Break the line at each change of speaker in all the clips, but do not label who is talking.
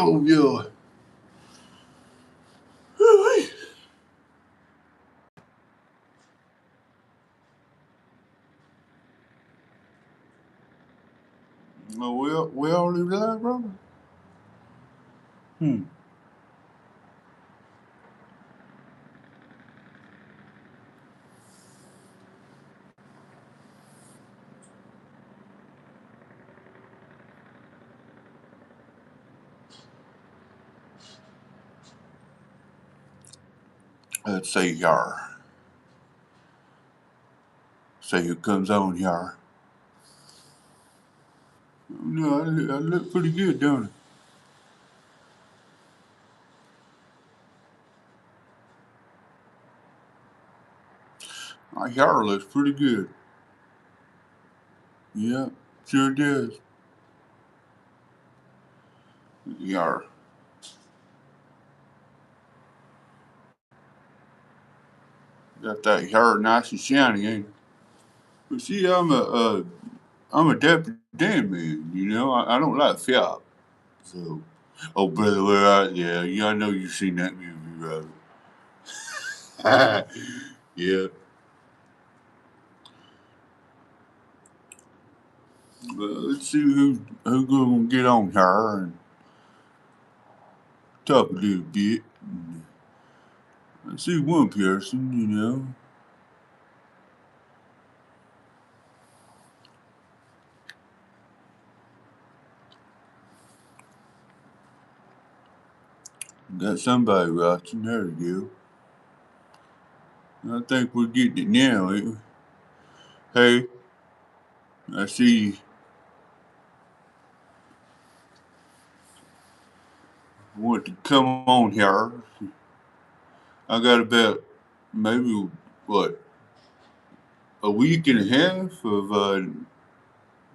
Oh, yeah. Oh, we all live live, brother. Hmm. Let's say yar. Say who comes on yar. No, I look pretty good, don't I? My yar looks pretty good. Yeah, sure does. Yar. Got that yar nice and shiny, ain't it? But see, I'm a deputy Dan man, you know. I don't like fiat. So, oh, brother, where are you? Yeah, I know you've seen that movie, right? Yeah. Let's see who's gonna get on here and talk a little bit. I see one person, you know. Got somebody watching. There we go. I think we're getting it now. Hey, I see you want to come on here. I got about maybe what a week and a half of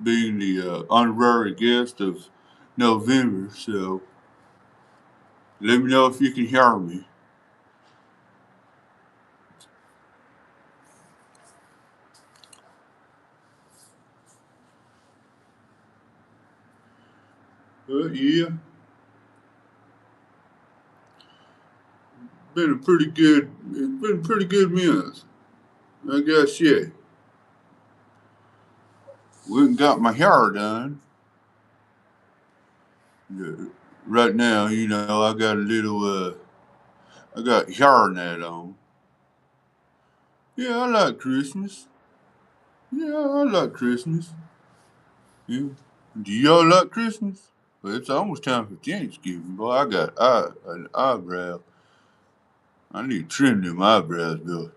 being the honorary guest of November. So let me know if you can hear me. Yeah, been a pretty good. It's been a pretty good month. I guess yeah. Went and got my hair done. Yeah, right now, you know, I got a little. I got hairnet on. Yeah, I like Christmas. Yeah, I like Christmas. Yeah. Do y'all like Christmas? Well, it's almost time for Thanksgiving. Boy, I got an eyebrow. I need to trim them eyebrows, though.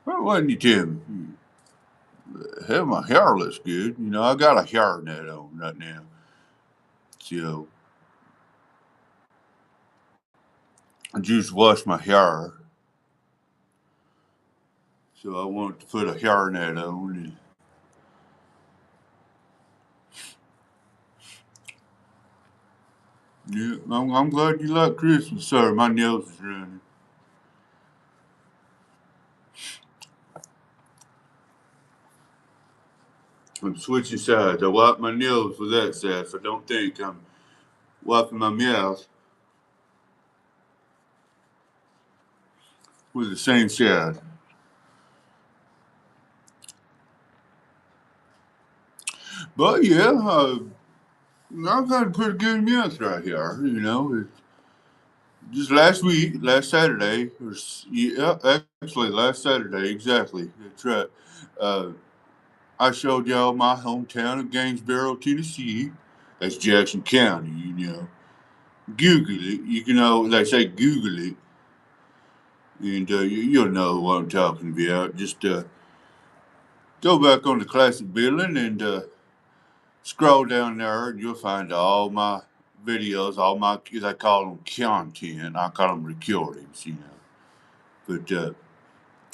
Why didn't you tell me? Hell, my hair looks good. You know, I got a hairnet on right now. So I just washed my hair. So I want to put a hairnet on. And, yeah, I'm glad you like Christmas. Sorry, my nails is running. I'm switching sides. I wipe my nails with that side, so don't think I'm wiping my mouth with the same side. But yeah, I've got a pretty good month right here. You know, just last week, last Saturday, yeah, actually last Saturday, exactly. That's right. Uh, I showed y'all my hometown of Gainesboro, Tennessee. That's Jackson County, you know. Google it. You can know they say Google it, and you'll know what I'm talking about. Just go back on the classic building and scroll down there, and you'll find all my videos, all my I call them content. I call them recordings, you know. But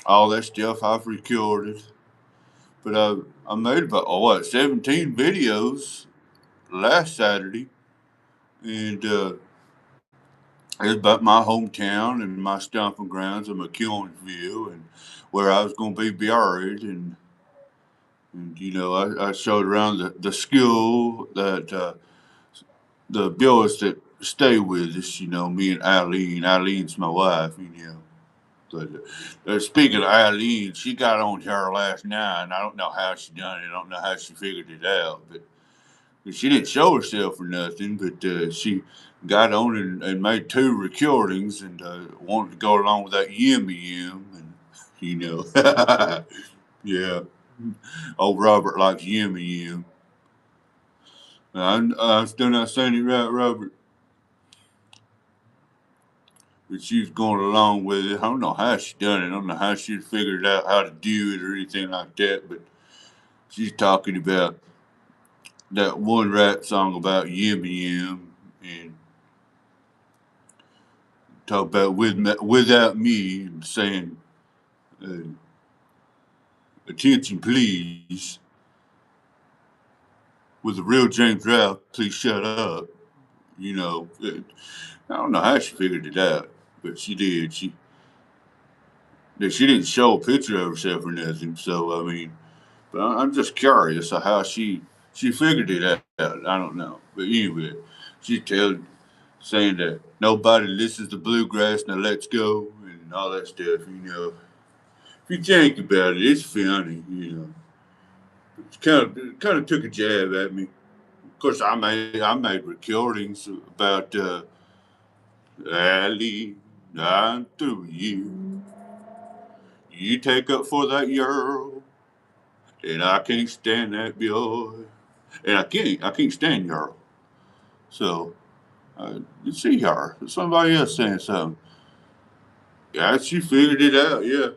all that stuff I've recorded. But I made about 17 videos last Saturday, and it's about my hometown and my stomping grounds of McEwensville and where I was going to be buried. And you know, I showed around the school that the buildings that stay with us. Me and Eileen. Eileen's my wife. But speaking of Eileen, she got on here last night, and I don't know how she done it. I don't know how she figured it out, but she didn't show herself or nothing. But she got on and made two recordings and wanted to go along with that yimmy yim, and you know, yeah, old Robert likes yimmy yim. I'm still not saying it right, Robert. But she's going along with it. I don't know how she done it. I don't know how she figured out how to do it or anything like that. But she's talking about that one rap song about Yimmy Yim and talk about without me and saying, uh, attention please, with the real James Ralph, please shut up. I don't know how she figured it out, but she did. She didn't show a picture of herself or nothing. So, I mean, but I'm just curious of how she figured it out. I don't know. But anyway, she saying that nobody listens to bluegrass, now let's go, and all that stuff. If you think about it, it's funny. It kind of took a jab at me. Of course, I made recordings about Ali, I'm through you. You take up for that girl, and I can't stand that boy, and I can't stand girl. So let's see her. Somebody else saying something. Yeah, she figured it out. Yeah,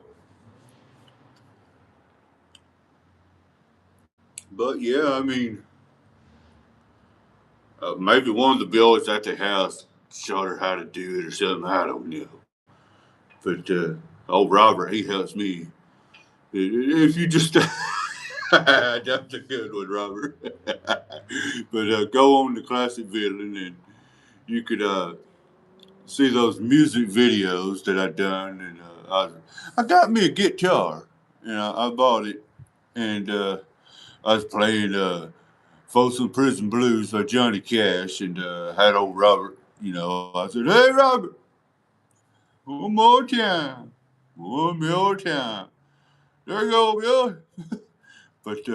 but yeah, I mean, maybe one of the boys at the house showed her how to do it or something. I don't know. But old Robert, he helps me. If you just that's a good one, Robert. But go on to Classic Villain and you could see those music videos that I done. And I got me a guitar. I bought it and I was playing Folsom Prison Blues by Johnny Cash and had old Robert. I said, "Hey, Robert, one more time, one more time." There you go, Bill. But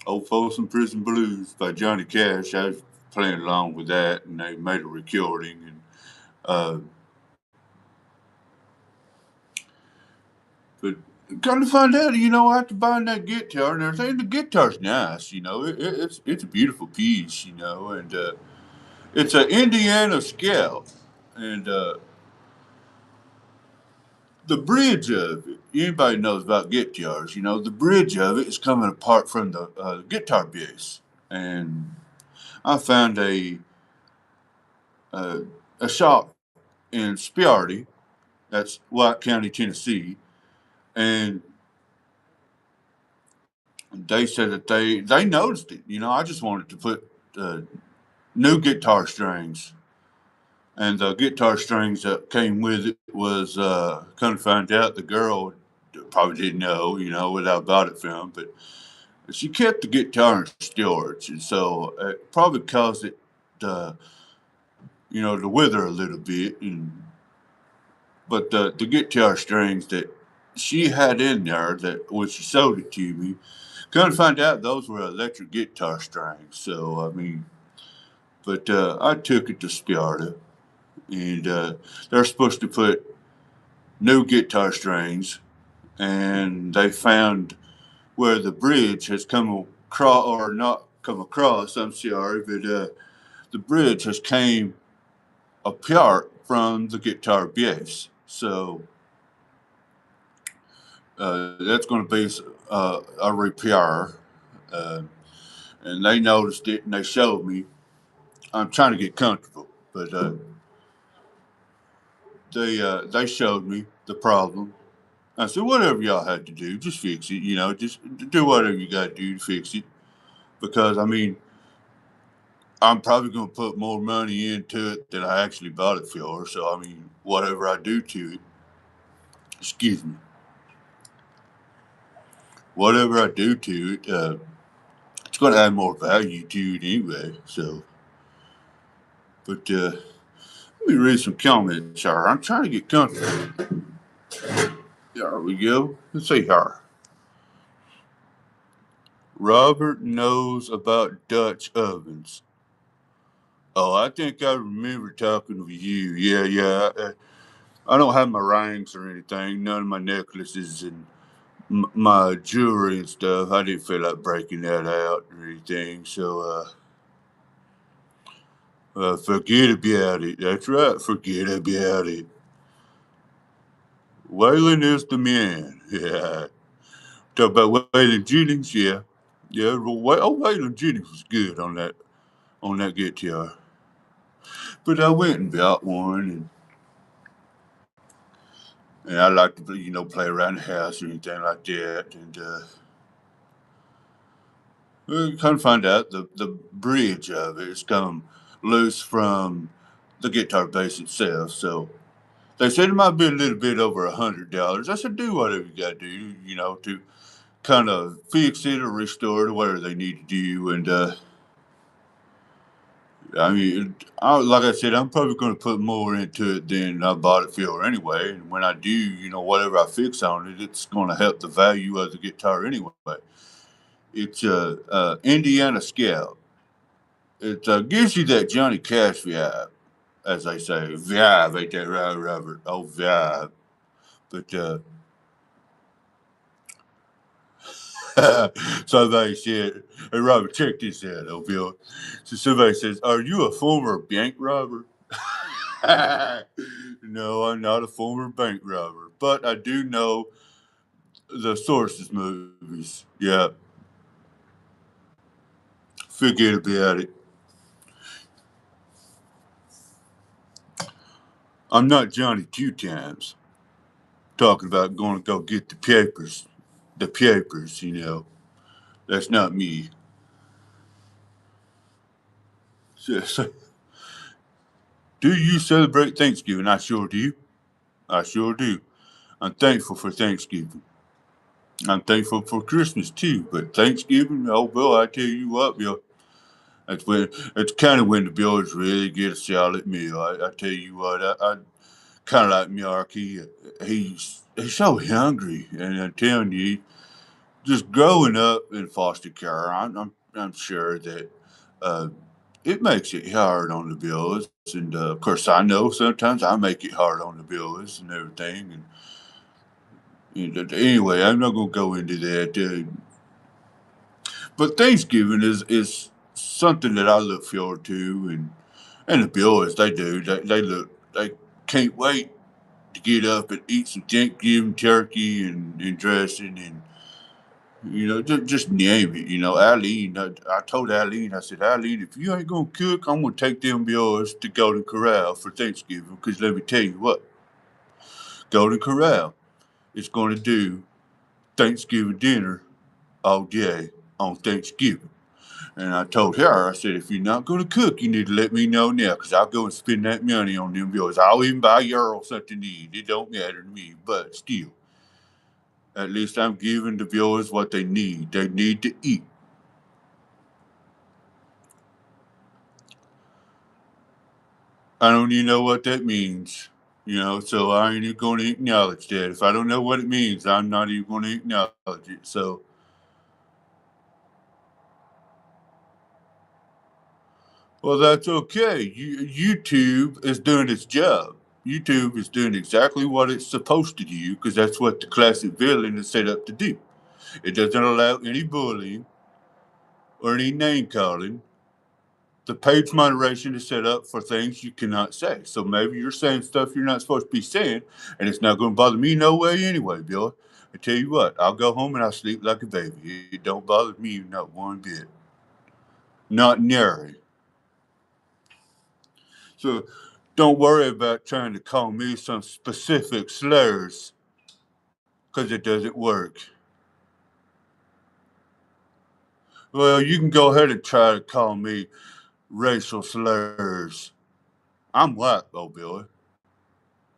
old Folsom Prison Blues by Johnny Cash, I was playing along with that, and they made a recording. And uh, but come to find out, after buying that guitar and everything, the guitar's nice. It's a beautiful piece. And it's an Indiana scale, and the bridge of it. Anybody knows about guitars? The bridge of it is coming apart from the guitar bass, and I found uh, a shop in Sparty, that's White County, Tennessee, and they said that they noticed it. I just wanted to put new guitar strings, and the guitar strings that came with it was kind of find out the girl probably didn't know, without bought it from, but she kept the guitar in storage, and so it probably caused it to, to wither a little bit, but the guitar strings that she had in there that when she sold it to me, come to find out those were electric guitar strings. So I mean, but I took it to Sparta, and they're supposed to put new guitar strings, and they found where the bridge has come across or not come across. I'm sorry, but the bridge has came apart from the guitar bass. So that's going to be a repair. Uh, and they noticed it and they showed me. I'm trying to get comfortable, but they showed me the problem. I said, whatever y'all had to do, just fix it. Just do whatever you got to do to fix it. Because I mean, I'm probably going to put more money into it than I actually bought it for. So I mean, whatever I do to it, excuse me, whatever I do to it, it's going to add more value to it anyway. So, but Let me read some comments here. I'm trying to get comfortable. There we go. Let's see here. Robert knows about Dutch ovens. Oh, I think I remember talking with you. Yeah. I don't have my rings or anything, none of my necklaces and my jewelry and stuff. I didn't feel like breaking that out or anything, so forget about it. That's right, forget about it. Waylon is the man. Yeah. Talk about Waylon Jennings, yeah. Yeah, Waylon Jennings was good on that guitar. But I went and bought one and I like to play around the house or anything like that. And we kind of find out the bridge of it has come loose from the guitar bass itself. So they said it might be a little bit over $100. I said, do whatever you got to do, to kind of fix it or restore it or whatever they need to do. And I mean, like I said, I'm probably going to put more into it than I bought it for anyway. And when I do, whatever I fix on it, it's going to help the value of the guitar anyway. It's Indiana Scout. It gives you that Johnny Cash vibe, as they say. Vibe, ain't that right, Robert? Oh, vibe. But somebody said, hey, Robert, check this out, oh, Bill. So somebody says, are you a former bank robber? No, I'm not a former bank robber, but I do know the Sources movies. Yeah, forget about it. I'm not Johnny Two Times talking about going to go get the papers. The papers. That's not me. So, do you celebrate Thanksgiving? I sure do. I sure do. I'm thankful for Thanksgiving. I'm thankful for Christmas too, but Thanksgiving, oh, Bill, I tell you what, Bill, That's when it's kind of when the Bills really get a solid meal. I tell you what, I kind of like Miyaki. He's so hungry, and I'm telling you, just growing up in foster care, I'm sure that uh, it makes it hard on the Bills, and of course I know sometimes I make it hard on the Bills and everything. And anyway, I'm not gonna go into that. But Thanksgiving is something that I look forward to, and the Bills they do. They can't wait to get up and eat some Thanksgiving turkey and dressing and just name it. Eileen. I told Eileen, I said, Eileen, if you ain't gonna cook, I'm gonna take them Bills to Golden Corral for Thanksgiving. Because let me tell you what, Golden Corral is gonna do Thanksgiving dinner all day on Thanksgiving. And I told her, I said, if you're not going to cook, you need to let me know now, because I'll go and spend that money on them bills. I'll even buy Earl something to eat. It don't matter to me. But still, at least I'm giving the viewers what they need. They need to eat. I don't even know what that means. So I ain't even going to acknowledge that. If I don't know what it means, I'm not even going to acknowledge it. So, well, that's okay. YouTube is doing its job. YouTube is doing exactly what it's supposed to do because that's what the classic villain is set up to do. It doesn't allow any bullying or any name calling. The page moderation is set up for things you cannot say. So maybe you're saying stuff you're not supposed to be saying, and it's not going to bother me no way anyway, Bill. I tell you what, I'll go home and I'll sleep like a baby. It don't bother me not one bit. Not nary. So don't worry about trying to call me some specific slurs because it doesn't work. Well, you can go ahead and try to call me racial slurs. I'm white, though, Billy.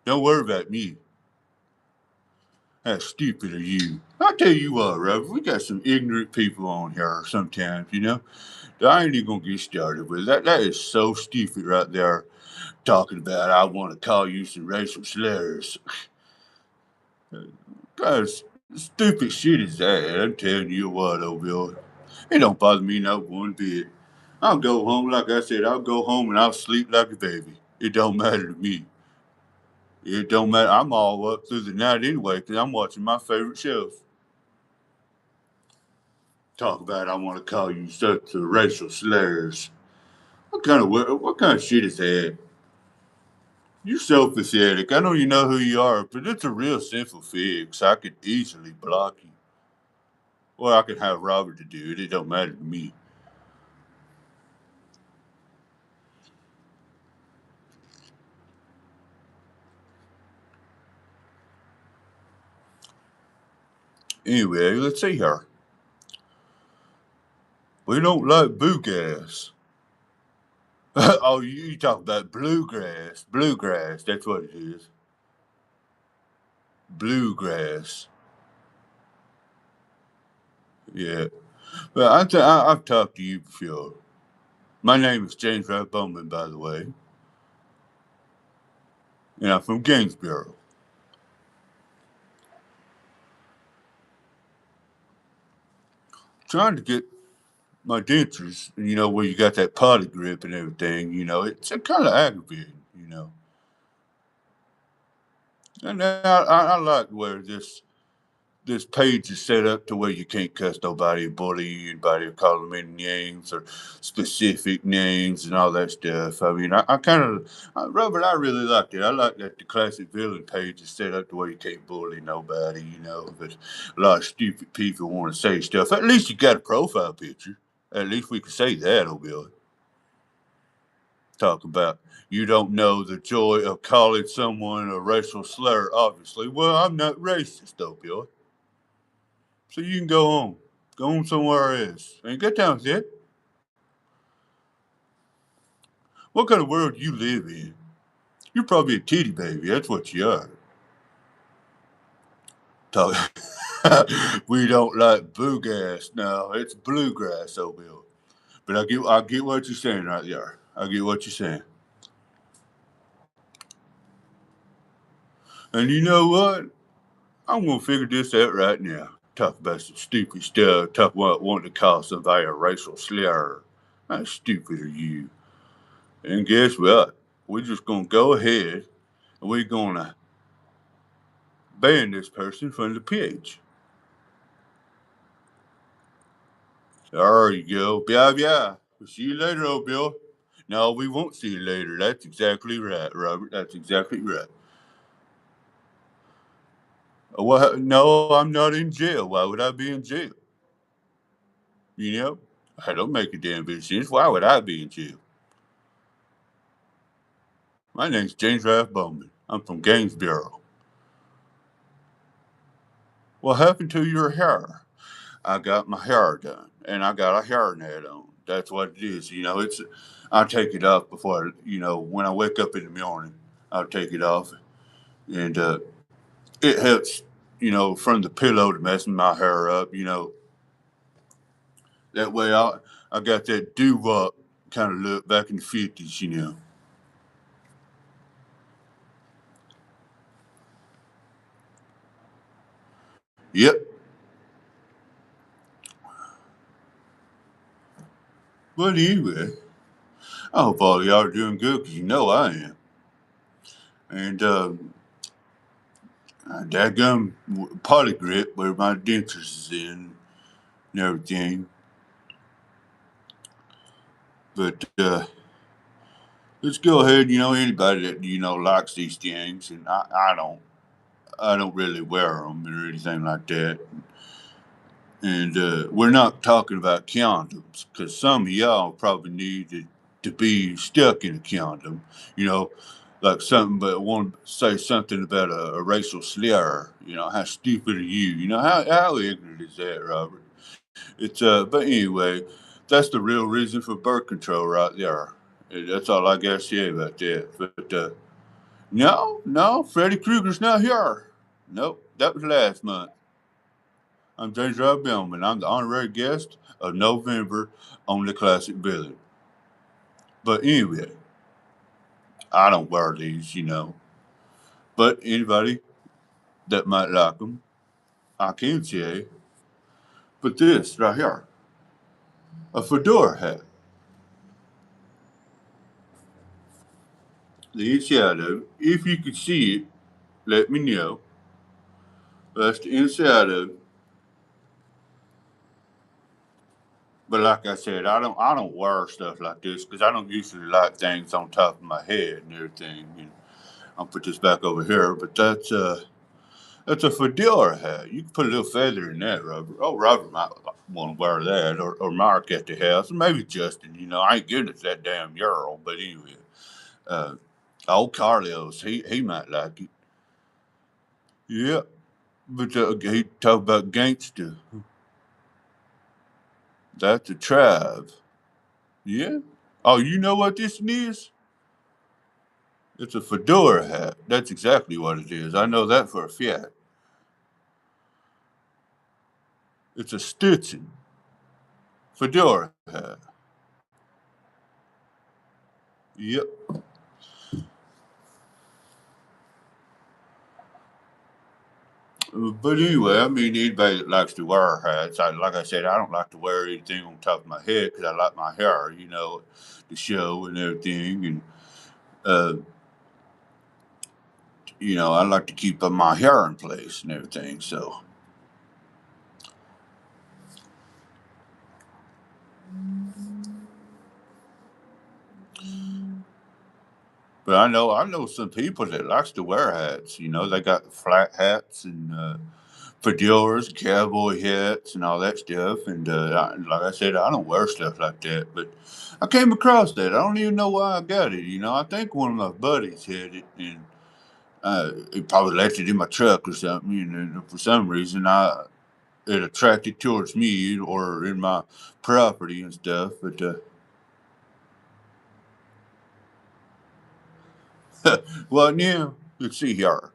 Don't worry about me. How stupid are you? I tell you what, Robert, we got some ignorant people on here sometimes, you know. I ain't even gonna get started with that. That is so stupid right there. Talking about I want to call you some racial slurs. Guys, stupid shit is that. I'm telling you what, old Bill. It don't bother me not one bit. I'll go home, like I said, I'll go home and I'll sleep like a baby. It don't matter to me. It don't matter. I'm all up through the night anyway because I'm watching my favorite shows. Talk about I want to call you such a racial slurs. What kind of shit is that? You're so pathetic. I know you know who you are, but it's a real simple fix. I could easily block you. Or I could have Robert to do it. It don't matter to me. Anyway, let's see here. We don't like bluegrass. Oh, you talk about bluegrass. Bluegrass, that's what it is. Bluegrass. Yeah. Well, I've talked to you before. My name is James Wright Bowman, by the way. And I'm from Gainesboro. Trying to get my dentures, where you got that potty grip and everything, it's kind of aggravating, And I like where this page is set up to where you can't cuss nobody, bully anybody, or call them any names or specific names and all that stuff. I mean, I kind of, Robert, I really liked it. I like that the classic villain page is set up to where you can't bully nobody, but a lot of stupid people want to say stuff. At least you got a profile picture. At least we can say that, oh Billy. Talk about you don't know the joy of calling someone a racial slur, obviously. Well, I'm not racist, though, Billy. So you can go home. Go home somewhere else. Ain't got time for that. What kind of world do you live in? You're probably a titty baby. That's what you are. Talk. We don't like bluegrass. No, it's bluegrass, oh Bill. But I get what you're saying right there. I get what you're saying. And you know what? I'm gonna figure this out right now. Talk about some stupid stuff. Talk about wanting to call somebody a racial slur. How stupid are you? And guess what? We're just gonna go ahead and we're gonna ban this person from the page. There you go. Yeah, yeah. We'll see you later, old Bill. No, we won't see you later. That's exactly right, Robert. That's exactly right. Well, no, I'm not in jail. Why would I be in jail? You know? I don't make a damn bit of sense. Why would I be in jail? My name's James Ralph Bowman. I'm from Gainesboro. What happened to your hair? I got my hair done, and I got a hairnet on. That's what it is. I take it off before, when I wake up in the morning, I'll take it off, and it helps, from the pillow to messing my hair up. That way I got that doo wop kind of look back in the 50s. Yep. But anyway, I hope all y'all are doing good because I am. And dadgum potty grip where my dentures is in and everything. But let's go ahead. Anybody that likes these things, and I don't really wear them or anything like that. And we're not talking about condoms because some of y'all probably need to be stuck in a condom. You know, like something, but want to say something about a racial slur. How stupid are you? How ignorant is that, Robert? But anyway, that's the real reason for birth control right there. That's all I got to say about that. But no, Freddy Krueger's not here. Nope, that was last month. I'm James Rob Bowman. I'm the honorary guest of November on the Classic Billy. But anyway, I don't wear these, you know. But anybody that might like them, I can say. But this right here, a fedora hat. The inside of it, if you could see it, let me know. That's the inside of it. But like I said, I don't wear stuff like this because I don't usually like things on top of my head and everything. And I'll put this back over here, but that's a fedora hat. You can put a little feather in that, Robert. Oh, Robert might want to wear that, or Mark at the house, or maybe Justin. You know, I ain't giving it to that damn Earl, but anyway, uh, old Carlos, he might like it. Yeah, but he talk about gangster. That's a tribe. Yeah. Oh, you know what this is? It's a fedora hat. That's exactly what it is. I know that for a fact. It's a Stetson fedora hat. Yep. But anyway, I mean, anybody that likes to wear hats, like I said, I don't like to wear anything on top of my head because I like my hair, you know, to show and everything. And, uh, you know, I like to keep my hair in place and everything. So, but I know some people that likes to wear hats. You know, they got flat hats and fedoras, cowboy hats, and all that stuff. And like I said, I don't wear stuff like that. But I came across that. I don't even know why I got it. You know, I think one of my buddies had it, and he probably left it in my truck or something. And for some reason, it attracted towards me or in my property and stuff. But well, now let's see here.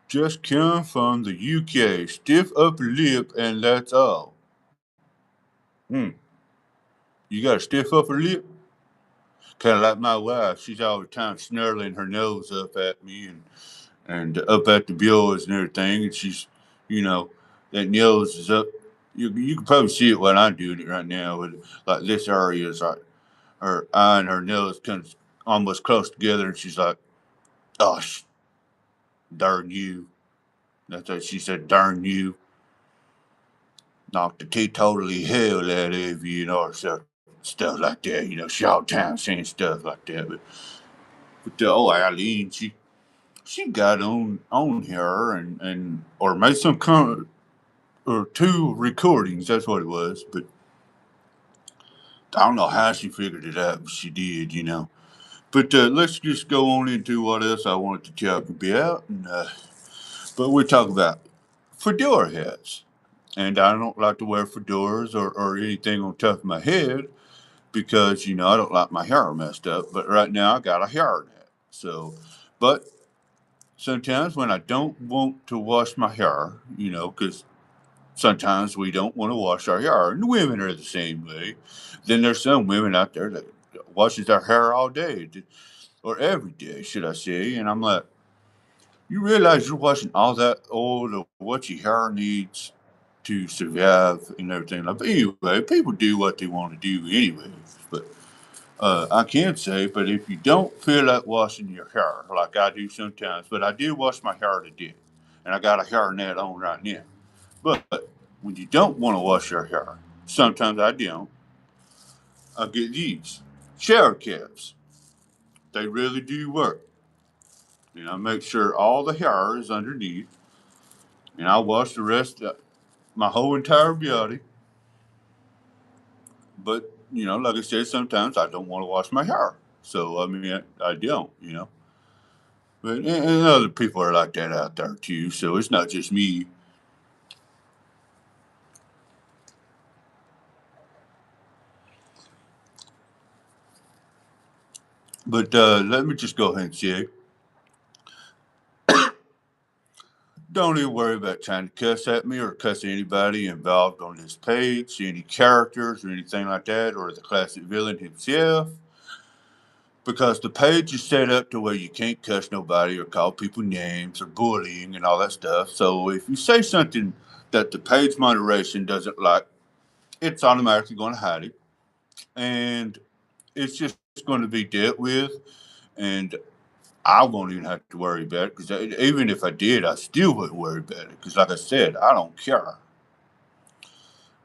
Just come from the UK, stiff upper lip, and that's all. Hmm. You got a stiff upper lip? Kind of like my wife. She's all the time snarling her nose up at me and up at the boys and everything. And she's, you know, that nose is up. You can probably see it when I'm doing it right now. With like this area is like her eye and her nose kind of almost close together, and she's like, "Oh, darn you!" That's what she said. Darn you! Knocked the teetotally hell out of you, you know, or stuff like that. You know, shout town saying stuff like that. But the old Eileen, she got on here and or made some or two recordings. That's what it was. But I don't know how she figured it out, but she did, you know. But let's just go on into what else I wanted to talk about. But we're talking about fedora hats. And I don't like to wear fedoras or anything on top of my head because, you know, I don't like my hair messed up. But right now I got a hairnet. So, but sometimes when I don't want to wash my hair, you know, because sometimes we don't want to wash our hair, and women are the same way. Then there's some women out there that washes their hair all day or every day, should I say? And I'm like, you realize you're washing all that oil or what your hair needs to survive and everything. Like, but anyway, people do what they want to do anyway. But I can say, but if you don't feel like washing your hair, like I do sometimes, but I do wash my hair today, and I got a hair net on right now. But when you don't want to wash your hair, sometimes I don't, I get these shower caps. They really do work. And I make sure all the hair is underneath, and I wash the rest of my whole entire body. But, you know, like I said, sometimes I don't want to wash my hair. So, I mean, I don't, you know. But and other people are like that out there too. So it's not just me. But let me just go ahead and say, Don't even worry about trying to cuss at me or cuss anybody involved on this page, any characters or anything like that, or the classic villain himself, because the page is set up to where you can't cuss nobody or call people names or bullying and all that stuff. So if you say something that the page moderation doesn't like, it's automatically going to hide it, and it's just going to be dealt with, and I won't even have to worry about it, because even if I did, I still wouldn't worry about it, because like I said, I don't care.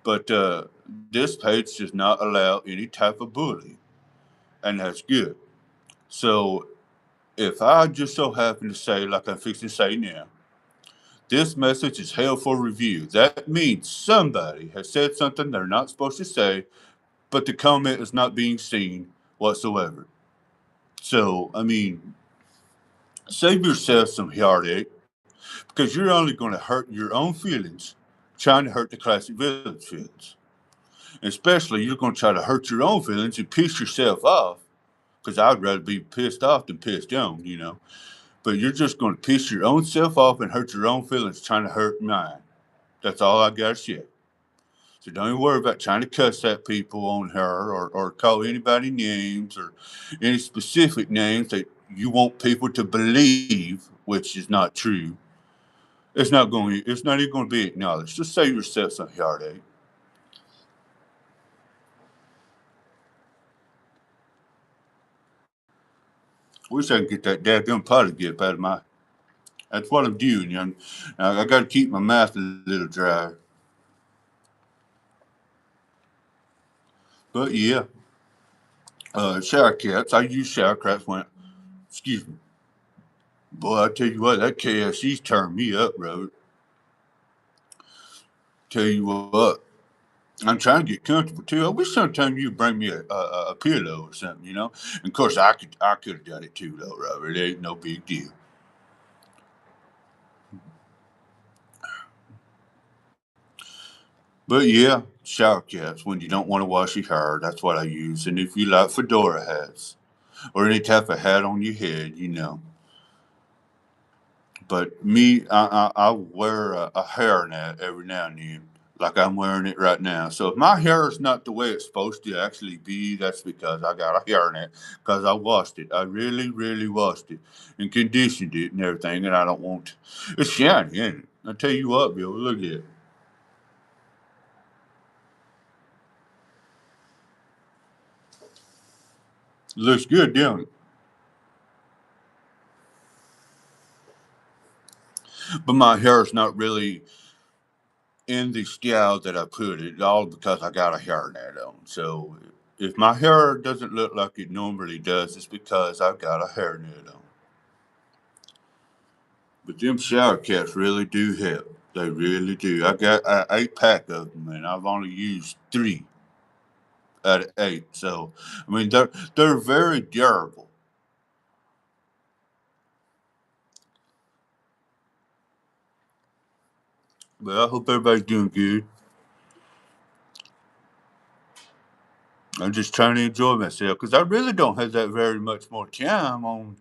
But this page does not allow any type of bullying, and that's good. So if I just so happen to say, like I'm fixing to say now, this message is held for review, that means somebody has said something they're not supposed to say, but the comment is not being seen whatsoever. So, I mean, save yourself some heartache, because you're only going to hurt your own feelings trying to hurt the classic village feelings. Especially, you're going to try to hurt your own feelings and piss yourself off, because I'd rather be pissed off than pissed on. But you're just going to piss your own self off and hurt your own feelings trying to hurt mine. That's all I got to say. So don't even worry about trying to cuss at people on her, or call anybody names or any specific names that you want people to believe, which is not true. It's not even going to be acknowledged. Just save yourself some heartache. Wish I could get that dadgum potty dip out of my. That's what I'm doing, young. Now, I got to keep my mouth a little dry. But yeah, shower caps. I use shower caps when. Excuse me. Boy, I tell you what, that KFC's turned me up, Robert. Tell you what, I'm trying to get comfortable too. I wish sometime you'd bring me a pillow or something. And of course, I could have done it too, though, Robert. It ain't no big deal. But yeah, shower caps when you don't want to wash your hair. That's what I use. And if you like fedora hats or any type of hat on your head. But me, I wear a hairnet every now and then, like I'm wearing it right now. So if my hair is not the way it's supposed to actually be, that's because I got a hairnet, because I washed it. I really, really washed it and conditioned it and everything, and I don't want. It's shiny, ain't it? I tell you what, Bill, look at it. Looks good, don't it? But my hair is not really in the style that I put it, all because I got a hairnet on. So if my hair doesn't look like it normally does, it's because I've got a hairnet on. But them shower caps really do help. They really do. I got an 8 pack of them, and I've only used 3 out of 8. So I mean, they're very durable. But I hope everybody's doing good. I'm just trying to enjoy myself, because I really don't have that very much more time on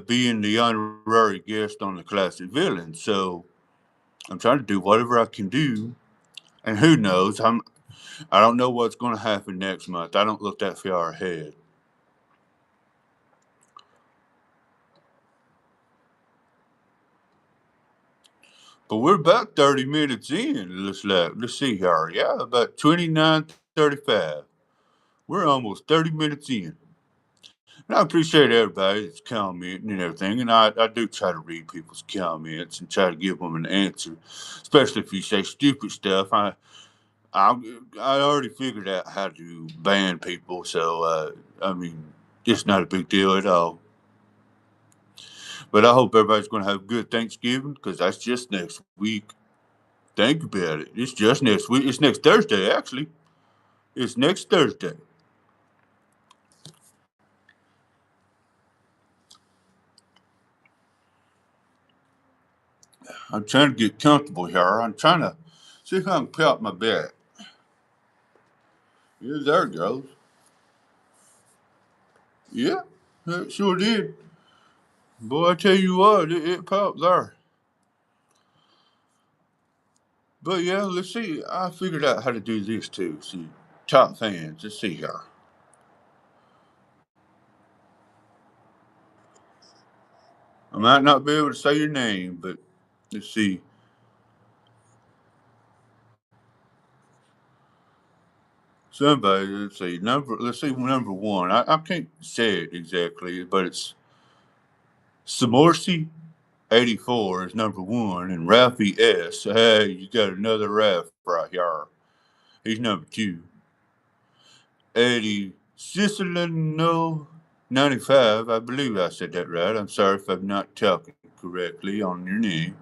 being the honorary guest on the classic villain. So I'm trying to do whatever I can do, and who knows? I don't know what's going to happen next month. I don't look that far ahead. But we're about 30 minutes in. Let's see here. Yeah, about 29:35. We're almost 30 minutes in. And I appreciate everybody that's commenting and everything. And I do try to read people's comments and try to give them an answer, especially if you say stupid stuff. I I already figured out how to ban people, so I mean, it's not a big deal at all. But I hope everybody's going to have a good Thanksgiving, because that's just next week. Think about it. It's just next week. It's next Thursday, actually. It's next Thursday. I'm trying to get comfortable here. I'm trying to see if I can put my back. Yeah, there it goes. Yeah, it sure did. Boy, I tell you what, it popped there. But yeah, let's see. I figured out how to do this too. See, top fans. Let's see here. I might not be able to say your name, but let's see. Somebody, let's see. Let's see, number one. I can't say it exactly, but it's Samorsi 84 is number one, and Ralphie S. Hey, you got another Ralph right here. He's number two. Eddie Siciliano 95. I believe I said that right. I'm sorry if I'm not talking correctly on your name.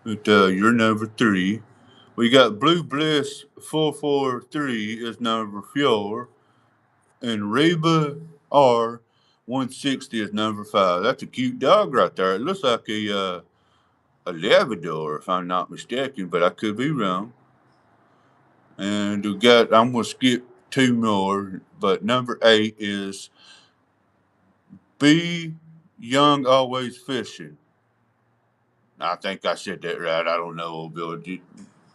But you're number three. We got Blue Bliss 443 is number four, and Reba R 160 is number five. That's a cute dog right there. It looks like a Labrador, if I'm not mistaken, but I could be wrong. And I'm gonna skip two more, but number eight is Be Young Always Fishing. I think I said that right. I don't know, Bill.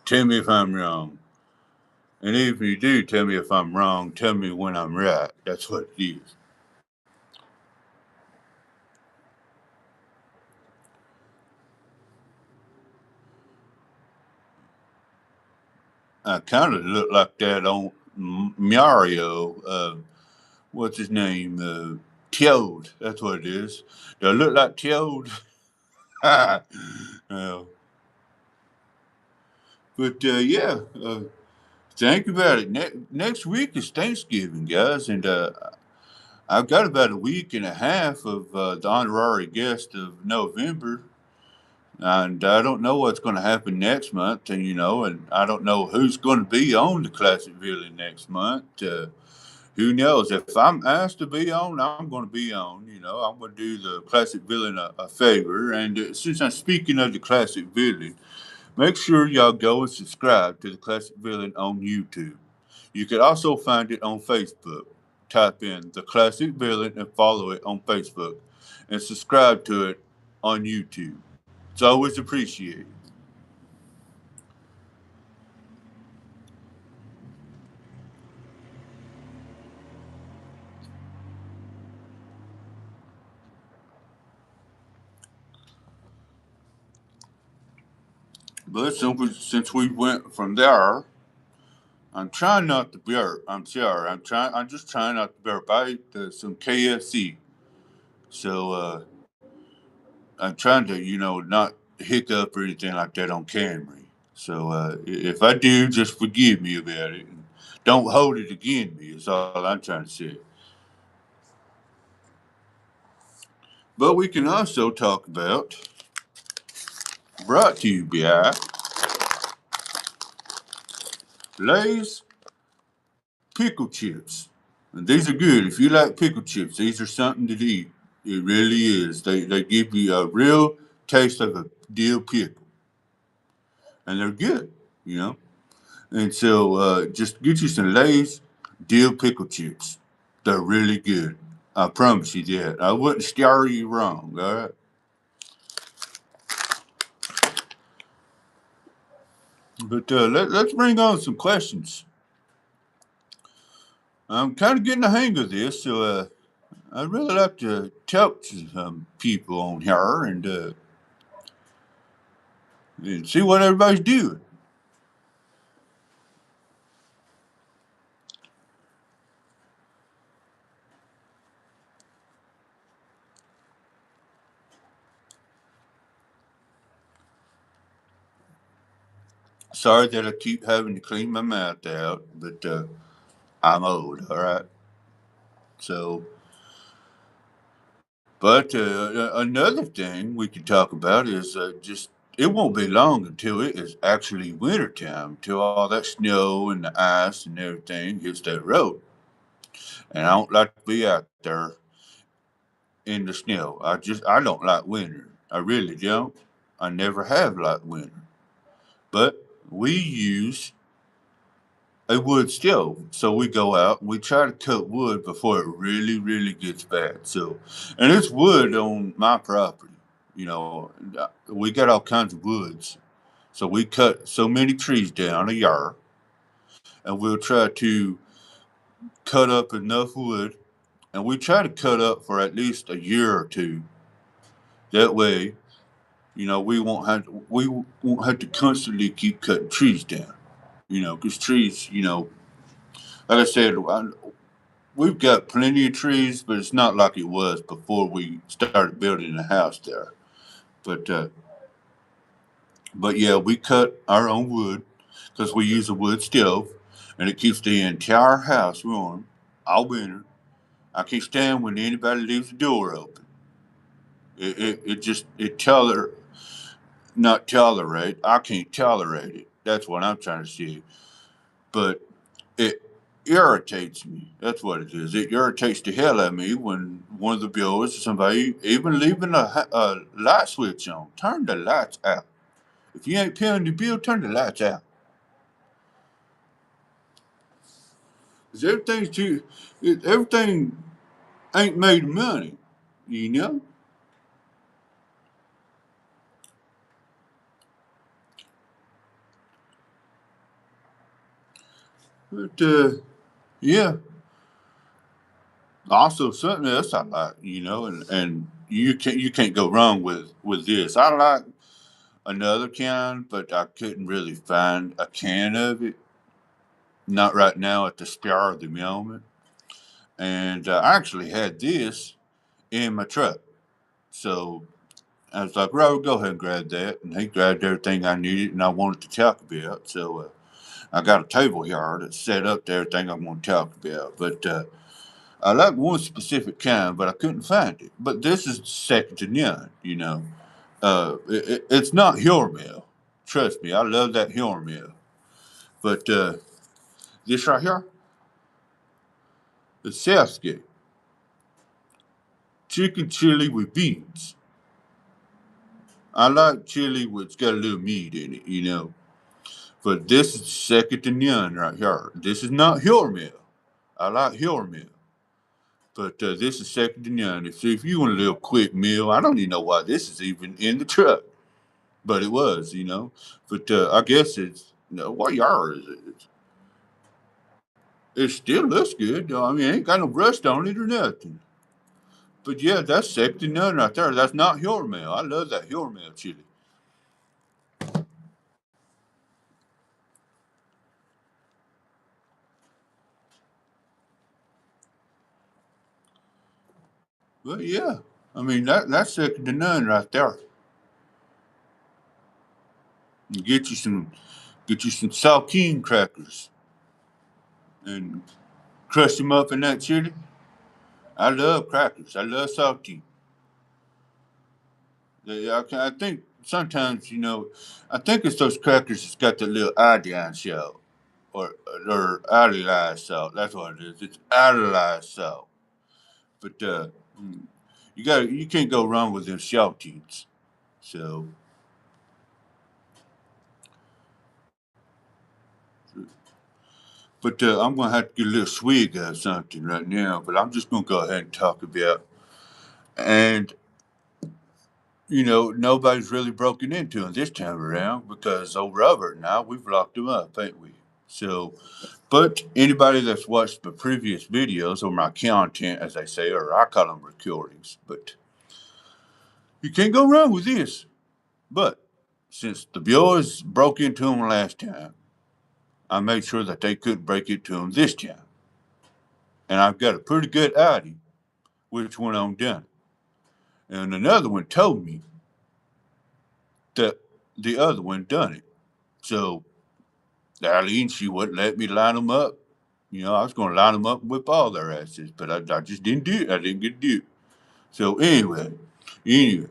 Tell me if I'm wrong. And if you do tell me if I'm wrong, tell me when I'm right. That's what it is. I kind of look like that on Mario. What's his name? Toad. That's what it is. Do I look like Toad? uh, but yeah, think about it. Next week is Thanksgiving, guys, and I've got about a week and a half of the honorary guest of November, and I don't know what's going to happen next month, and I don't know who's going to be on the Classic Villain next month. Who knows? If I'm asked to be on, I'm going to be on. I'm going to do the Classic Villain a favor, and since I'm speaking of the Classic Villain, make sure y'all go and subscribe to the Classic Villain on YouTube. You can also find it on Facebook. Type in the Classic Villain and follow it on Facebook, and subscribe to it on YouTube. It's always appreciated. But since we went from there, I'm trying not to burp. I'm sorry. I'm just trying not to burp. I ate some KFC, so I'm trying to, not hiccup or anything like that on camera. So if I do, just forgive me about it. And don't hold it against me. Is all I'm trying to say. But we can also talk about, brought to you by Lay's pickle chips. And these are good. If you like pickle chips, these are something to eat. It really is. They give you a real taste of a dill pickle, and they're good. And so just get you some Lay's dill pickle chips. They're really good. I promise you that. I wouldn't scare you wrong. All right. But let's bring on some questions. I'm kind of getting the hang of this, so I'd really like to talk to some people on here and see what everybody's doing. Sorry that I keep having to clean my mouth out, but I'm old, all right? So, but another thing we can talk about is just it won't be long until it is actually wintertime, until all that snow and the ice and everything hits that road. And I don't like to be out there in the snow. I don't like winter. I really don't. I never have liked winter. But we use a wood stove. So we go out and we try to cut wood before it really, really gets bad. So, and it's wood on my property. We got all kinds of woods. So we cut so many trees down a year, and we'll try to cut up enough wood, and we try to cut up for at least a year or two. That way, we won't have to constantly keep cutting trees down. Because trees, like I said, we've got plenty of trees, but it's not like it was before we started building the house there. But but yeah, we cut our own wood because we use a wood stove, and it keeps the entire house warm all winter. I can't stand when anybody leaves the door open. It not tolerate. I can't tolerate it. That's what I'm trying to say. But it irritates me. That's what it is. It irritates the hell out of me when one of the builders or somebody even leaving a light switch on. Turn the lights out. If you ain't paying the bill, turn the lights out. Cause everything ain't made of money, you know. But yeah. Also, something else I like, and you can't go wrong with this. I like another can, but I couldn't really find a can of it. Not right now at the spur of the moment. And I actually had this in my truck. So I was like, Robert, go ahead and grab that. And he grabbed everything I needed and I wanted to talk about. So I got a table here that's set up to everything I want to talk about. But I like one specific kind, but I couldn't find it. But this is second to none. It's not Hormel. Trust me, I love that Hormel. But this right here, the Southgate chicken chili with beans. I like chili with got a little meat in it. But this is second to none right here. This is not Hormel. I like Hormel. But this is second to none. If you want a little quick meal, I don't even know why this is even in the truck. But it was. But I guess what yard is it? It still looks good. I mean, it ain't got no rust on it or nothing. But yeah, that's second to none right there. That's not Hormel. I love that Hormel chili. But yeah, I mean that's second to none right there. You get you some saltine crackers and crush them up in that chili. I love crackers. I love saltine. I think sometimes I think it's those crackers that's got the little iodine shell or iodized salt. That's what it is. It's iodized salt. But mm, you can't go wrong with them saltines. So, but I'm gonna have to get a little swig of something right now. But I'm just gonna go ahead and talk about and nobody's really broken into him this time around because old Robert and I, we've locked him up, ain't we? So, but anybody that's watched the previous videos or my content, as they say, or I call them recordings, but you can't go wrong with this. But since the boys broke into him last time, I made sure that they couldn't break into him this time. And I've got a pretty good idea which one I'm done. And another one told me that the other one done it. So Eileen, she wouldn't let me line them up. I was going to line them up and whip all their asses, but I just didn't do it. I didn't get to do it. So anyway, you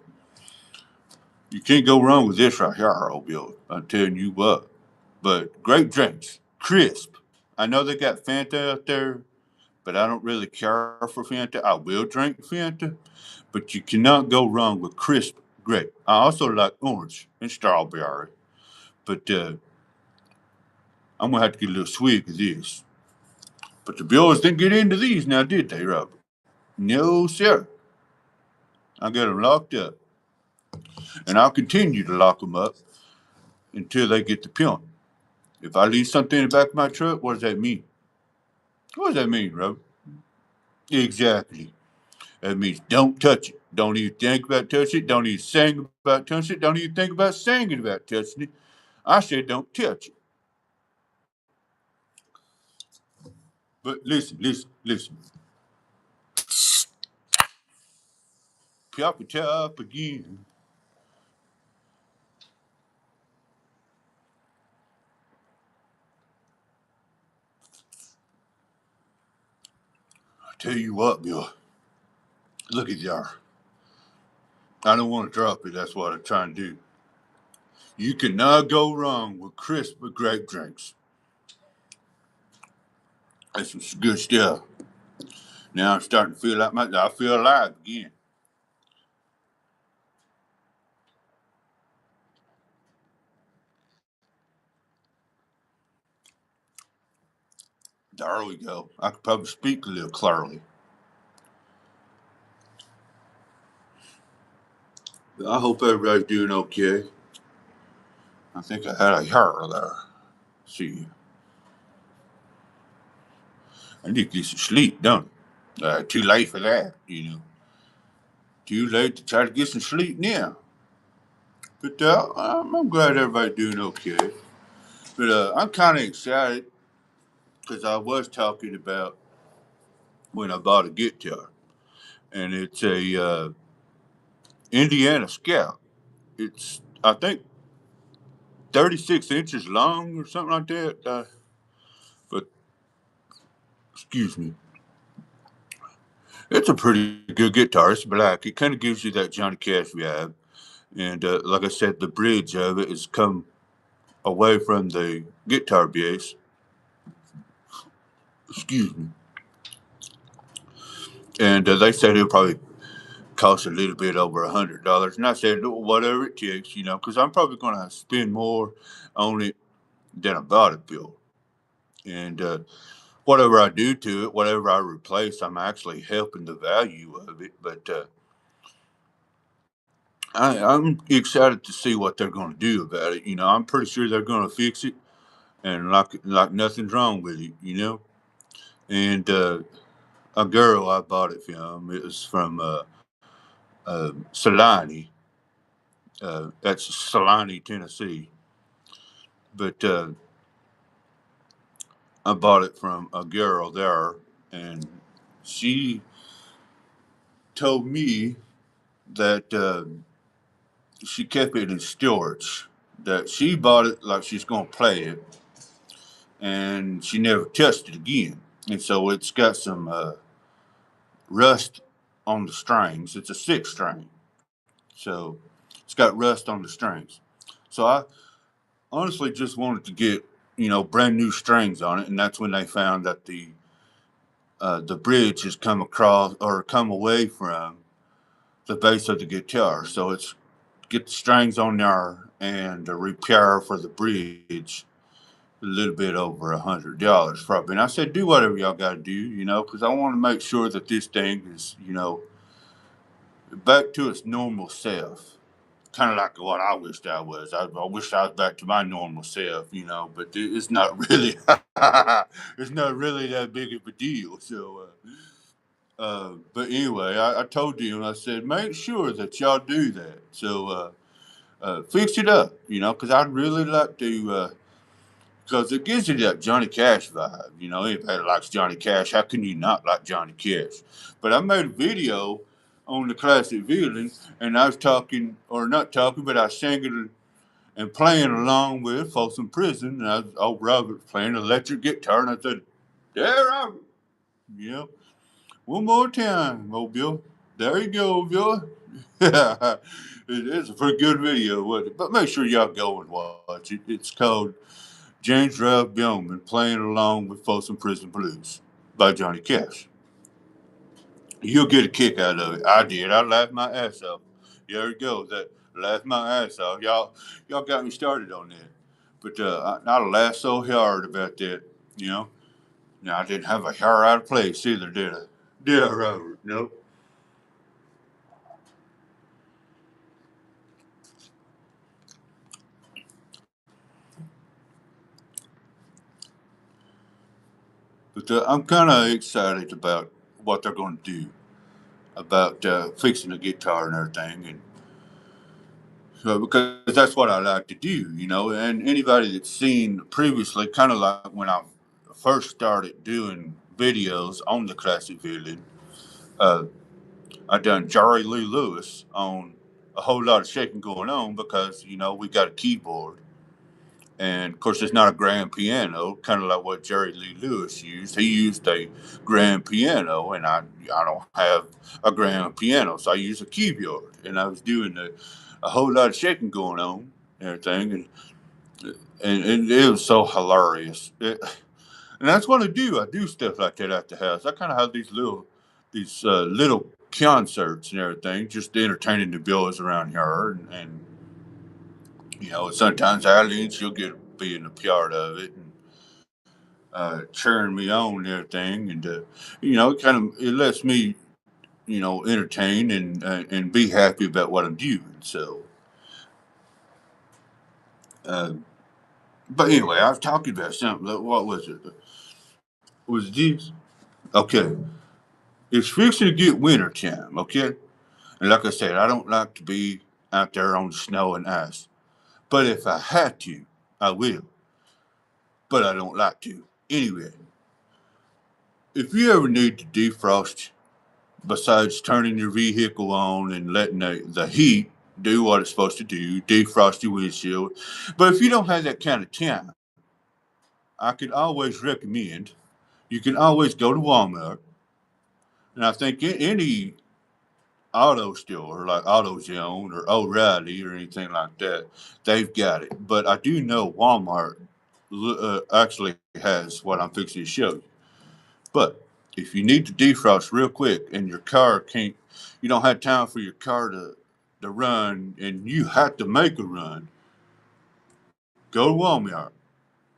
can't go wrong with this right here, old Bill. I'm telling you what. But great drinks, crisp. I know they got Fanta out there, but I don't really care for Fanta. I will drink Fanta, but you cannot go wrong with crisp grape. I also like orange and strawberry, but I'm gonna have to get a little swig of this. But the Bills didn't get into these now, did they, Robert? No, sir. I got them locked up, and I'll continue to lock them up until they get the point. If I leave something in the back of my truck, what does that mean? What does that mean, Robert? Exactly. That means don't touch it. Don't even think about touching it. Don't even sing about touching it. Don't even think about singing about touching it. I said don't touch it. But listen. Pop it up again. I tell you what, Bill. Look at y'all. I don't want to drop it. That's what I'm trying to do. You cannot go wrong with crisp grape drinks. That's some good stuff. Now I'm starting to feel like I feel alive again. There we go. I could probably speak a little clearly. I hope everybody's doing okay. I think I had a hair there. See, I need to get some sleep, don't I? Too late for that, you know. Too late to try to get some sleep now. But I'm glad everybody's doing okay. But I'm kind of excited because I was talking about when I bought a guitar, and it's a Indiana Scout. It's I think 36 inches long or something like that. But excuse me, it's a pretty good guitar. It's black. It kind of gives you that Johnny Cash vibe. And like I said, the bridge of it has come away from the guitar bass. Excuse me. And they said it'll probably cost a little bit over $100. And I said, whatever it takes, you know, because I'm probably going to spend more on it than I bought it, Bill. And whatever I do to it, whatever I replace, I'm actually helping the value of it. But I'm excited to see what they're going to do about it. You know, I'm pretty sure they're going to fix it, and like nothing's wrong with it. You know, and a girl I bought it from. It was from Salani. That's Salani, Tennessee. But I bought it from a girl there, and she told me that she kept it in storage. That she bought it like she's going to play it, and she never touched it again. And so it's got some rust on the strings. It's a six string, so it's got rust on the strings. So I honestly just wanted to get brand new strings on it, and that's when they found that the bridge has come across or come away from the base of the guitar. So it's get the strings on there and a repair for the bridge a little bit over $100 probably. And I said, do whatever y'all got to do, because I want to make sure that this thing is, back to its normal self. Kind of like what I wished I was. I wish I was back to my normal self, but it's not really, it's not really that big of a deal. So, but anyway, I told you, and I said, make sure that y'all do that. So, fix it up, because I'd really like to. Because it gives you that Johnny Cash vibe. Anybody likes Johnny Cash. How can you not like Johnny Cash? But I made a video on the classic violin, and I was talking, or not talking, but I was singing and playing along with Folsom Prison. And I was, old Robert playing electric guitar, and I said, there, Robert. One more time, old Bill. There you go, Bill. It is a pretty good video, wasn't it? But make sure y'all go and watch it. It's called James Ralph Bowman playing along with Folsom Prison Blues by Johnny Cash. You'll get a kick out of it. I did. I laughed my ass off. There it goes. That laughed my ass off. Y'all got me started on that. But I laughed so hard about that. You know. Now I didn't have a hair out of place either, did I? Did I, Robert? Nope. But I'm kind of excited about what they're going to do about fixing the guitar and everything, and so because that's what I like to do, you know. And anybody that's seen previously, kind of like when I first started doing videos on the classic violin, uh, I done Jerry Lee Lewis on a whole lot of shaking going on because we got a keyboard. And of course, it's not a grand piano, kind of like what Jerry Lee Lewis used. He used a grand piano, and I don't have a grand piano, so I use a keyboard. And I was doing a whole lot of shaking going on, and everything, and it was so hilarious. And that's what I do. I do stuff like that at the house. I kind of have these little concerts and everything, just entertaining the boys around here, and sometimes Eileen she'll get being a part of it and cheering me on and everything, and it lets me entertain and be happy about what I'm doing. So, uh, but anyway, I was talking about something. What was it? Was this okay? It's fixing to get winter time, okay? And like I said, I don't like to be out there on the snow and ice, but if I had to, I will. But I don't like to. Anyway, if you ever need to defrost, besides turning your vehicle on and letting the heat do what it's supposed to do, defrost your windshield. But if you don't have that kind of time, I could always recommend you can always go to Walmart. And I think any auto store like AutoZone or O'Reilly or anything like that, they've got it. But I do know Walmart actually has what I'm fixing to show you. But if you need to defrost real quick and your car can't, you don't have time for your car to run and you have to make a run, go to Walmart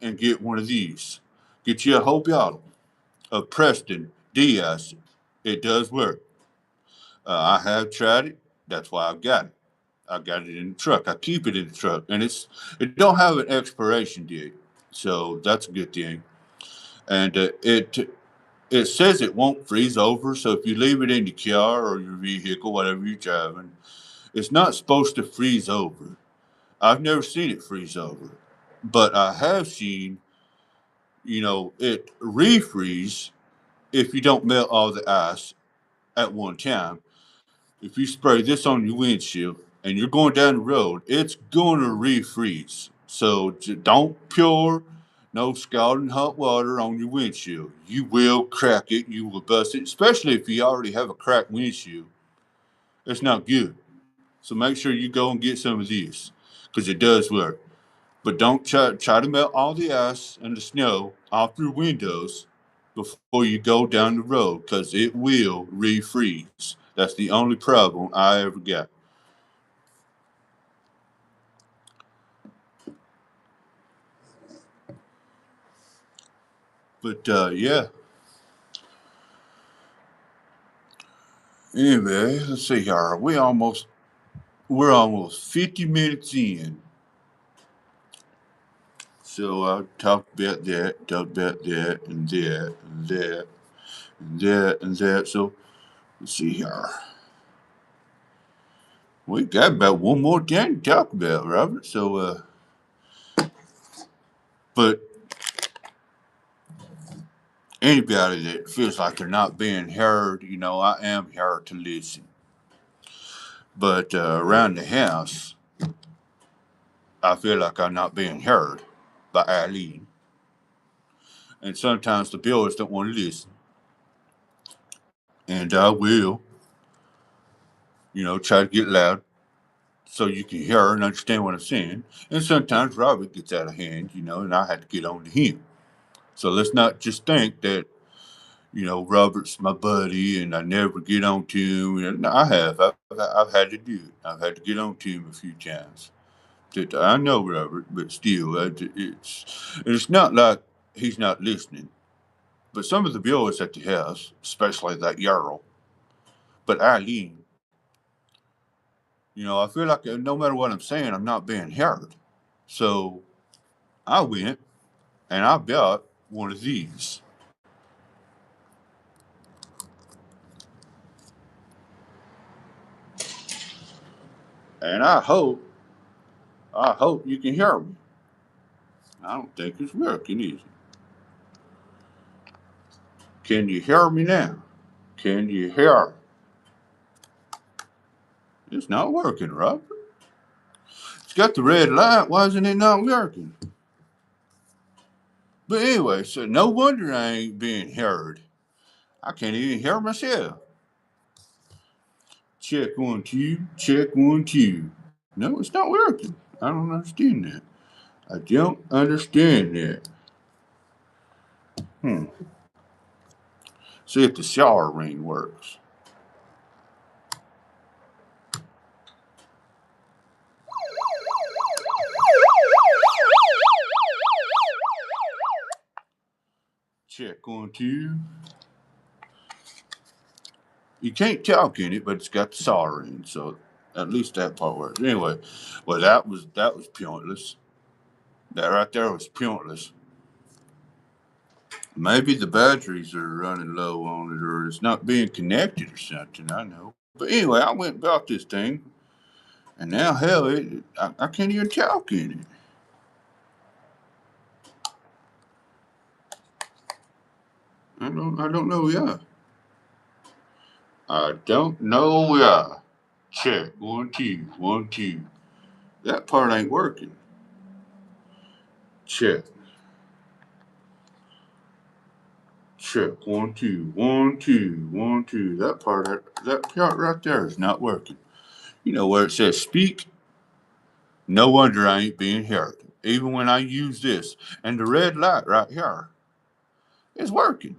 and get one of these. Get you a whole bottle of Preston de-icing. It does work. I have tried it. That's why I've got it. I got it in the truck. I keep it in the truck, and it don't have an expiration date, so that's a good thing. And it says it won't freeze over. So if you leave it in your car or your vehicle, whatever you're driving, it's not supposed to freeze over. I've never seen it freeze over, but I have seen it refreeze if you don't melt all the ice at one time. If you spray this on your windshield and you're going down the road, it's going to refreeze. So don't pour no scalding hot water on your windshield. You will crack it. You will bust it, especially if you already have a cracked windshield. It's not good. So make sure you go and get some of these because it does work. But don't try to melt all the ice and the snow off your windows before you go down the road because it will refreeze. That's the only problem I ever got. But yeah. Anyway, let's see here. We're almost 50 minutes in. So I talked about that, and that, and that, and that, and that. So let's see here. We got about one more thing to talk about, Robert. So, but anybody that feels like they're not being heard, I am here to listen. But around the house, I feel like I'm not being heard by Eileen. And sometimes the boys don't want to listen. And I will, try to get loud so you can hear her and understand what I'm saying. And sometimes Robert gets out of hand, and I have to get on to him. So let's not just think that Robert's my buddy and I never get on to him. No, I have. I've had to do it. I've had to get on to him a few times. I know Robert, but still, it's not like he's not listening. But some of the boys at the house, especially that Yarl, but Eileen, I feel like no matter what I'm saying, I'm not being heard. So I went and I bought one of these. And I hope you can hear me. I don't think it's working, is it? Can you hear me now? Can you hear? It's not working, Robert. It's got the red light. Why isn't it not working? But anyway, so no wonder I ain't being heard. I can't even hear myself. Check 1 2. Check 1 2. No, it's not working. I don't understand that. I don't understand that. Hmm. See if the shower ring works. Check 1 2. You can't talk in it, but it's got the shower ring, so at least that part works. Anyway, well that was pointless. That right there was pointless. Maybe the batteries are running low on it, or it's not being connected or something. I know. But anyway, I went and bought this thing, and now hell, I can't even talk in it. I don't know. Yeah, I don't know. Yeah. Check 1 2 1 2. That part ain't working. Check. Check 1 2 1 2 1 2. That part right there is not working. You know where it says speak? No wonder I ain't being heard. Even when I use this, and the red light right here is working,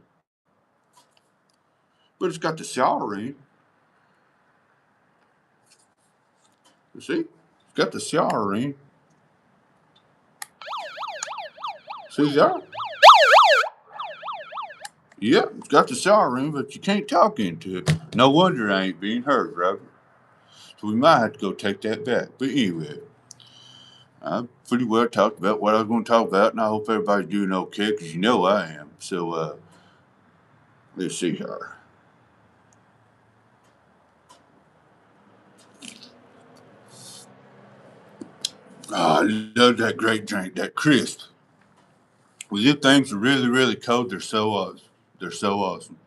but it's got the siren. You see, it's got the siren. See that? Yeah, it's got the siren, but you can't talk into it. No wonder I ain't being heard, Robert. So we might have to go take that back. But anyway, I pretty well talked about what I was going to talk about, and I hope everybody's doing okay, because you know I am. So, let's see here. Oh, I love that great drink, that crisp. Well, if things are really, really cold, they're so awesome. They're so awesome.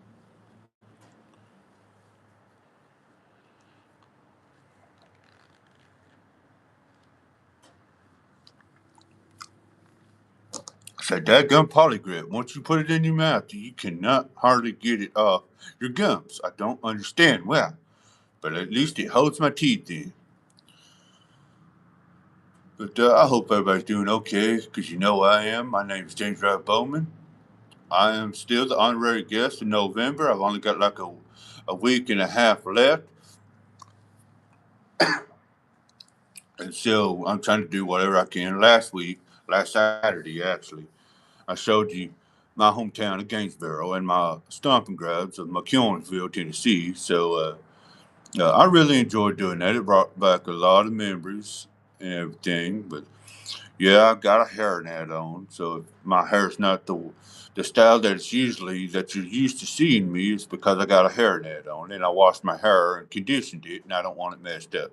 It's that dadgum polygrip. Once you put it in your mouth, you cannot hardly get it off your gums. I don't understand why, but at least it holds my teeth in. But I hope everybody's doing okay, because you know I am. My name is James Wright Bowman. I am still the honorary guest in November. I've only got like a week and a half left. And so I'm trying to do whatever I can. Last Saturday actually, I showed you my hometown of Gainesboro and my stomping grounds of McKeownville, Tennessee. So I really enjoyed doing that. It brought back a lot of memories and everything. But yeah, I've got a hairnet on, so if my hair's not the style that you're used to seeing me. It's because I got a hairnet on, and I washed my hair and conditioned it, and I don't want it messed up.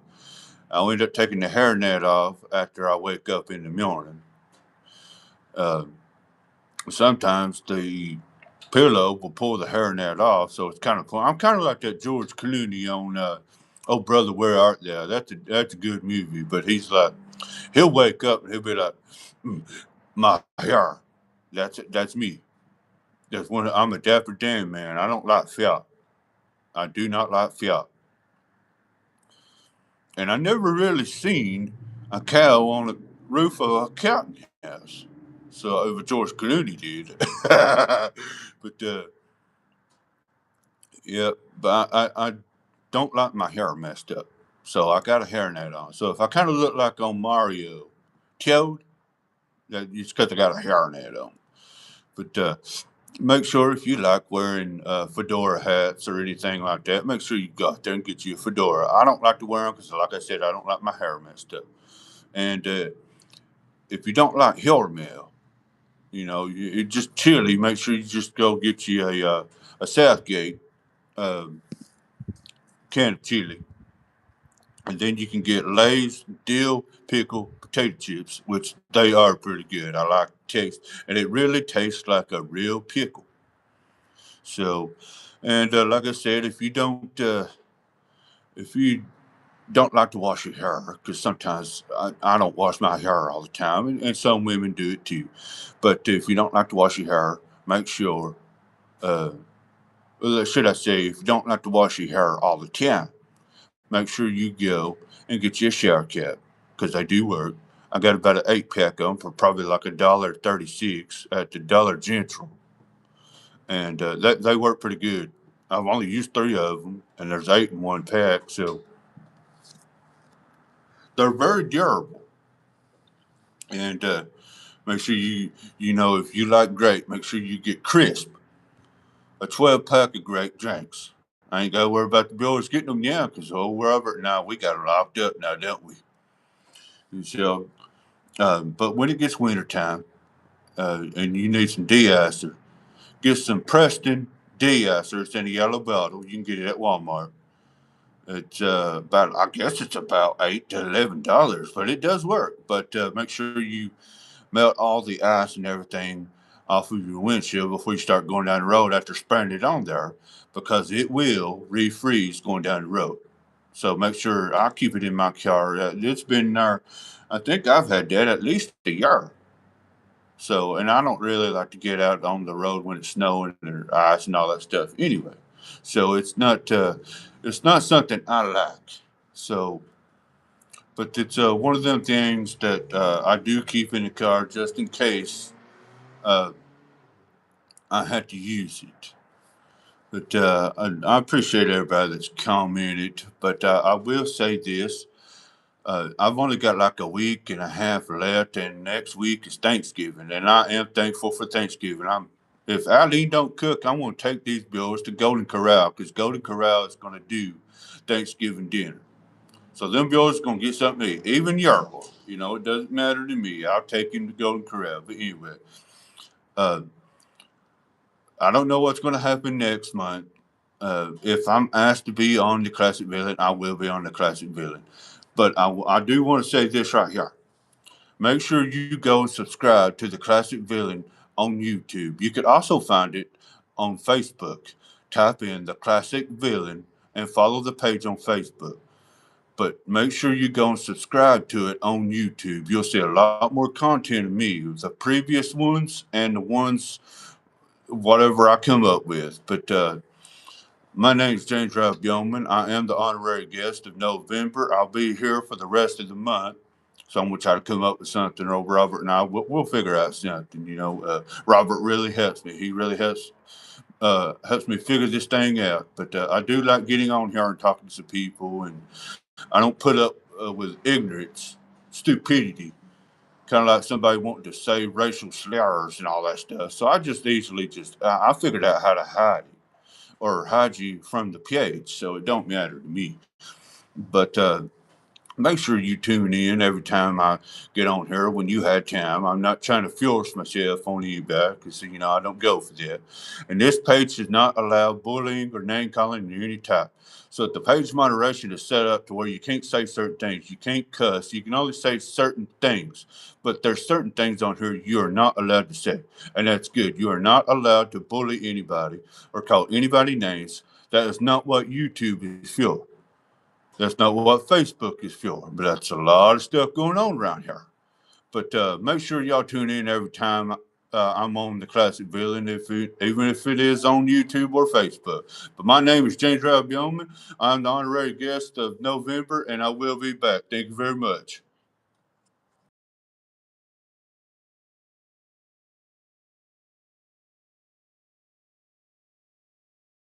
I'll end up taking the hairnet off after I wake up in the morning. Uh, Sometimes the pillow will pull the hairnet off, so it's kind of cool. I'm kind of like that George Clooney on "Oh Brother, Where Art Thou?" That's a good movie, but he'll wake up and he'll be like, "Mm, my hair, that's me. I'm a Dapper Dan man. I don't like fiat. I do not like fiat, and I never really seen a cow on the roof of a counting house. So over George Clooney did, but yeah, but I don't like my hair messed up, so I got a hairnet on. So if I kind of look like on Mario Toad, it's because I got a hairnet on. But make sure if you like wearing fedora hats or anything like that, make sure you go out there and get you a fedora. I don't like to wear them because, like I said, I don't like my hair messed up. And if you don't like hair mail, it's just chilly. Make sure you just go get you a Southgate um can of chili. And then you can get Lay's dill pickle potato chips, which they are pretty good. I like the taste, and it really tastes like a real pickle. So, and like I said, if you don't like to wash your hair, because sometimes I don't wash my hair all the time, and some women do it too. But if you don't like to wash your hair, make sure, uh, should I say, if you don't like to wash your hair all the time, make sure you go and get you a shower cap because they do work. I got about an 8 pack of them for probably like $1.36 at the Dollar General, and they work pretty good. I've only used 3 of them, and there's 8 in 1 pack, so they're very durable. And make sure if you like grape, make sure you get crisp. A 12 pack of grape drinks. I ain't got to worry about the builders getting them now because, oh, wherever. Now we got it locked up now, don't we? And so, but when it gets wintertime and you need some de-icer, get some Preston de-icer. It's in a yellow bottle. You can get it at Walmart. It's about, I guess it's about $8 to $11, but it does work. But make sure you melt all the ice and everything off of your windshield before you start going down the road after spraying it on there because it will refreeze going down the road. So make sure I keep it in my car. It's been there. I think I've had that at least a year. So, and I don't really like to get out on the road when it's snowing or ice and all that stuff anyway. So it's not something I like. So, but it's one of them things that I do keep in the car just in case uh, I had to use it. But I appreciate everybody that's commented. But I will say this: I've only got like a week and a half left, and next week is Thanksgiving, and I am thankful for Thanksgiving. If Eileen don't cook, I'm going to take these bills to Golden Corral because Golden Corral is going to do Thanksgiving dinner. So them bills going to get something to eat. Even Yertle, it doesn't matter to me. I'll take him to Golden Corral. But anyway, uh, I don't know what's going to happen next month. If I'm asked to be on the Classic Villain, I will be on the Classic Villain. But I do want to say this right here. Make sure you go and subscribe to the Classic Villain on YouTube. You could also find it on Facebook. Type in the Classic Villain and follow the page on Facebook. But make sure you go and subscribe to it on YouTube. You'll see a lot more content of me, the previous ones and the ones whatever I come up with. But my name is James Ralph Bowman. I am the honorary guest of November. I'll be here for the rest of the month. So I'm going to try to come up with something, or Robert and I, we'll figure out something. Robert really helps me. He really helps me figure this thing out. But I do like getting on here and talking to some people, and I don't put up with ignorance, stupidity, kind of like somebody wanting to say racial slurs and all that stuff. So I just easily I figured out how to hide it or hide you from the page, so it don't matter to me. But make sure you tune in every time I get on here when you had time. I'm not trying to force myself on anybody because I don't go for that. And this page does not allow bullying or name calling of any type. So if the page moderation is set up to where you can't say certain things, you can't cuss, you can only say certain things. But there's certain things on here you are not allowed to say, and that's good. You are not allowed to bully anybody or call anybody names. That is not what YouTube is for. That's not what Facebook is for, but that's a lot of stuff going on around here. But make sure y'all tune in every time I'm on the Classic Villain, even if it is on YouTube or Facebook. But my name is James Ralph Bowman. I'm the honorary guest of November, and I will be back. Thank you very much.